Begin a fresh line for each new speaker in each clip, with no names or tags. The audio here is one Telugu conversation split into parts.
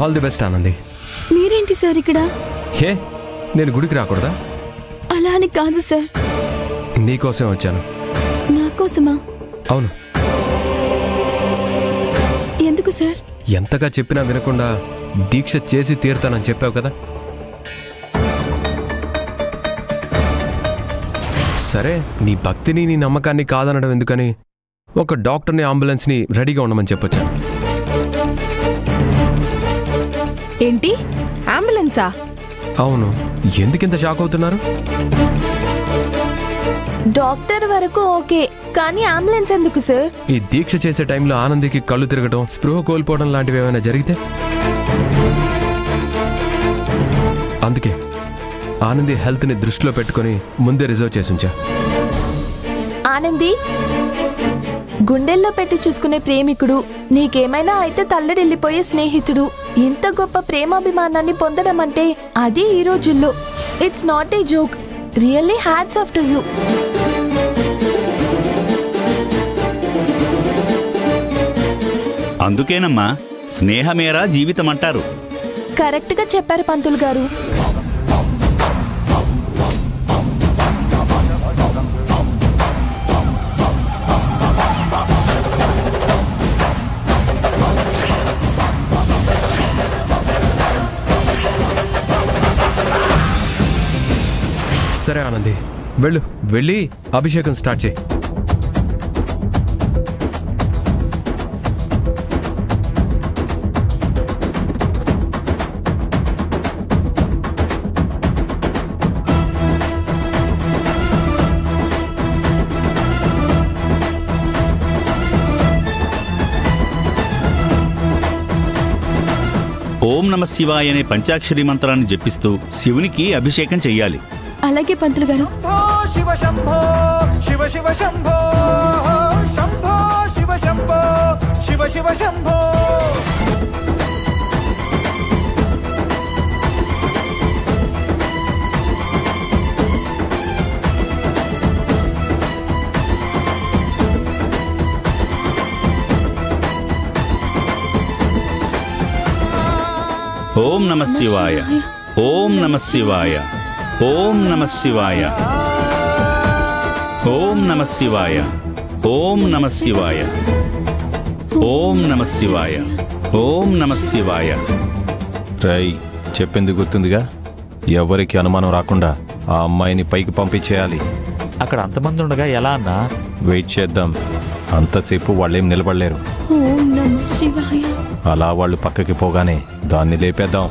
All the best Anandi.
మీరేంటి సార్ ఇక్కడ?
హే, నేను గుడికి రాకూడదా?
అలా అని కాదు సార్.
నీకోసం వచ్చాను.
నా కోసమా?
అవును.
ఎందుకు సార్?
ఎంతగా చెప్పినా వినకుండా దీక్ష చేసి తీరుతానని చెప్పావు కదా. సరే, నీ భక్తిని నీ నమ్మకాన్ని కాదనడం ఎందుకని ఒక డాక్టర్ని అంబులెన్స్ని రెడీగా ఉండమని చెప్పొచ్చాను.
ఏంటి, అంబులెన్సా?
అవును. ఎందుకింత షాక్ అవుతున్నారు?
డాక్టర్ వరకు ఓకే, కానీ అంబులెన్స్ ఎందుకు సార్?
ఈ దీక్ష చేసే టైంలో ఆనందికి కళ్ళు తిరగటం, స్పృహ కోల్పోవడం లాంటివి ఏమైనా జరిగితే? అందుకే ఆనంది హెల్త్ని దృష్టిలో పెట్టుకుని ముందే రిజర్వ్ చేసి ఉంచా.
ఆనంది, గుండెల్లో పెట్టి చూసుకునే ప్రేమికుడు, నీకేమైనా అయితే తల్లడిల్లిపోయే స్నేహితుడు, ఇంత గొప్ప ప్రేమాభిమానాన్ని పొందడం అంటే అది ఈ రోజుల్లో it's not a joke. Really hats off to you.
అందుకేనమ్మా స్నేహమేరా జీవితం అంటారు.
కరెక్ట్ గా చెప్పారు పంతులు గారు.
సరే ఆనంది, వెళ్ళి అభిషేకం స్టార్ట్ చేయి.
ఓం నమ శివాయ అనే పంచాక్షరి మంత్రాన్ని జపిస్తూ శివునికి అభిషేకం చెయ్యాలి.
అలాగే పంతులు గారు.
శివ శంభో శివ శివ శంభో శంభో శివ శంభో శివ శివ శంభో.
ఓం నమ శివాయ, ఓం నమ శివాయ, ఓం నమ శివాయ, ఓం నమ శివాయ, ఓం నమ శివాయ, ఓం నమ శివాయ, ఓం నమ శివాయ.
రై, చెప్పింది గుర్తుందిగా? ఎవరికి అనుమానం రాకుండా ఆ అమ్మాయిని పైకి పంపించేయాలి.
అక్కడ అంతమంది ఉండగా ఎలా అన్నా?
వెయిట్ చేద్దాం. అంతసేపు వాళ్ళేం నిలబడలేరు.
ఓం నమః శివాయ.
అలా వాళ్ళు పక్కకి పోగానే దాన్ని లేపేద్దాం.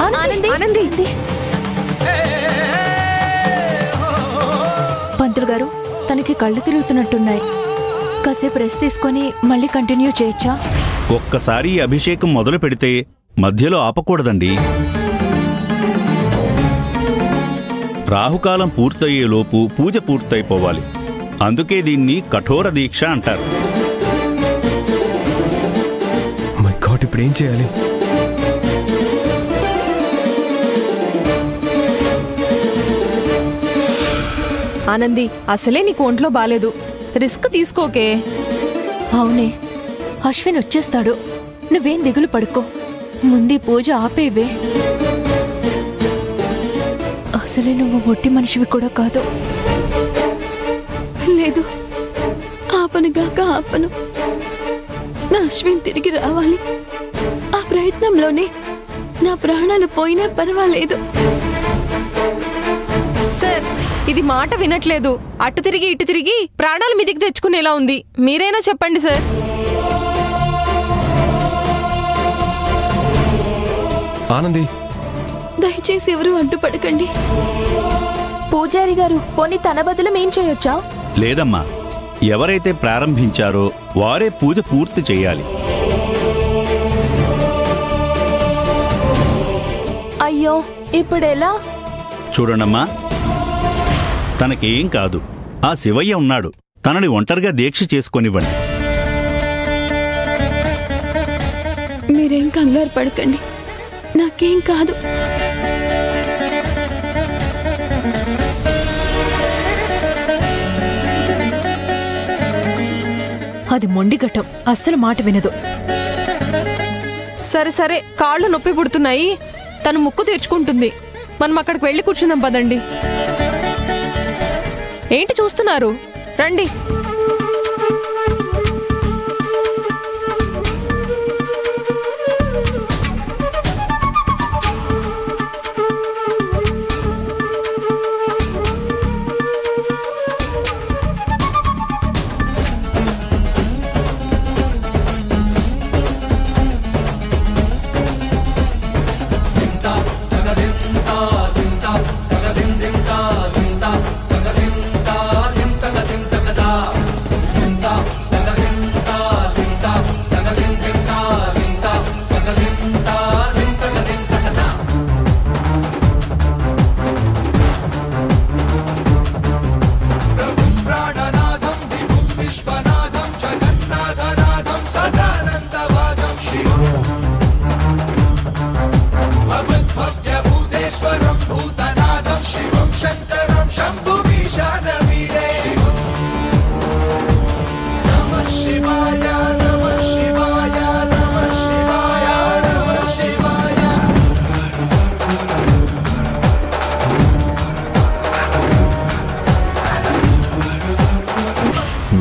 ఆనంది
ఆనంది
పంతులు గారు, తనకి కళ్ళు తిరుగుతున్నట్టున్నాయి. కాసేపు రెస్ట్ తీసుకొని మళ్ళీ కంటిన్యూ చేయొచ్చా?
ఒక్కసారి ఈ అభిషేకం మొదలు పెడితే మధ్యలో ఆపకూడదండి. రాహుకాలం పూర్తయ్యేలోపు పూజ పూర్తయిపోవాలి. అందుకే దీన్ని కఠోర దీక్ష అంటారు.
మై గాడ్, ఇప్పుడు ఏం చేయాలి?
ఆనంది, అసలే నీకు ఒంట్లో బాలేదు, రిస్క్ తీసుకోకే.
అవునే, అశ్విన్ వచ్చేస్తాడు. నువ్వేం దిగులు పడుకో. ముందు పూజ ఆపేవే. అసలే నువ్వు ఒట్టి మనిషివి కూడా కాదు.
లేదు, ఆపనుగాక ఆపను. నా అశ్విన్ తిరిగి రావాలి. ఆ ప్రయత్నంలోనే నా ప్రాణాలు పోయినా పర్వాలేదు.
సార్, ఇది మాట వినట్లేదు. అటు తిరిగి ఇటు తిరిగి ప్రాణాలు మీదికి తెచ్చుకునేలా ఉంది. మీరైనా చెప్పండి సార్.
ఆనంది,
దయచేసి ఎవరు అడ్డుపడకండి. పూజారి గారు, పోనీ తన బదులు మేం చేయొచ్చా?
లేదమ్మా, ఎవరైతే ప్రారంభించారో వారే పూజ పూర్తి చేయాలి.
అయ్యో, ఇప్పుడెలా?
చూడండమ్మా, తనకేం కాదు. ఆ శివయ్య ఉన్నాడు. తనని ఒంటరిగా దీక్ష చేసుకొనివ్వండి.
మీరేం కంగారు పడకండి, నాకేం కాదు.
అది మొండిగట్టం, అస్సలు మాట వినదు.
సరే సరే, కాళ్ళు నొప్పి పుడుతున్నాయి. తను ముక్కు తీర్చుకుంటుంది. మనం అక్కడికి వెళ్ళి కూర్చుందాం పదండి. ఏంటి చూస్తున్నారు? రండి.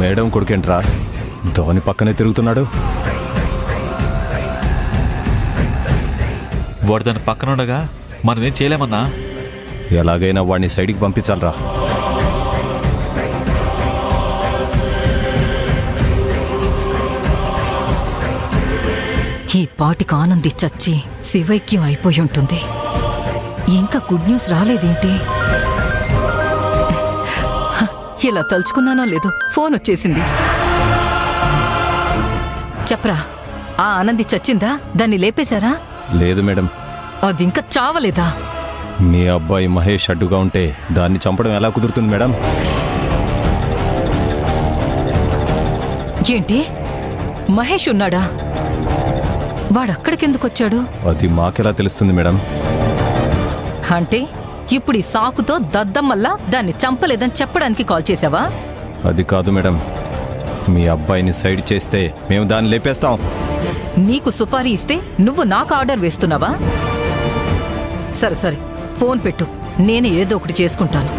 మేడం కొడుకేంట్రా ధోని పక్కనే తిరుగుతున్నాడు?
వాడు దాని పక్కనుండగా మనం ఏం చేయలేమన్నా.
ఎలాగైనా వాడిని సైడ్కి పంపించాలరా.
ఈ పాటికి ఆనంది చచ్చి శివైక్యం అయిపోయి ఉంటుంది. ఇంకా గుడ్ న్యూస్ రాలేదేంటి? ఇలా తలుచుకున్నానో లేదో ఫోన్ వచ్చేసింది. చెప్పరా, ఆ ఆనంది చచ్చిందా? దాన్ని లేపేశారా?
లేదు మేడం.
అది ఇంకా చావలేదా?
మీ అబ్బాయి మహేష్ అడ్డుగా ఉంటే దాన్ని చంపడం ఎలా కుదురుతుంది మేడం?
ఏంటి, మహేష్ ఉన్నాడా? వాడక్కడికెందుకొచ్చాడు?
అది మాకెలా తెలుస్తుంది మేడం?
అంటే ఇప్పుడు ఈ సాకుతో దద్దమ్మల్లా దాన్ని చంపలేదని చెప్పడానికి కాల్ చేసావా?
అది కాదు మేడం, మీ అబ్బాయిని సైడ్ చేస్తే మేము దాన్ని లేపేస్తాం.
నీకు సుపారీ ఇస్తే నువ్వు నాకు ఆర్డర్ వేస్తున్నావా? సరే సరే, ఫోన్ పెట్టు, నేనే ఏదో ఒకటి చేసుకుంటాను.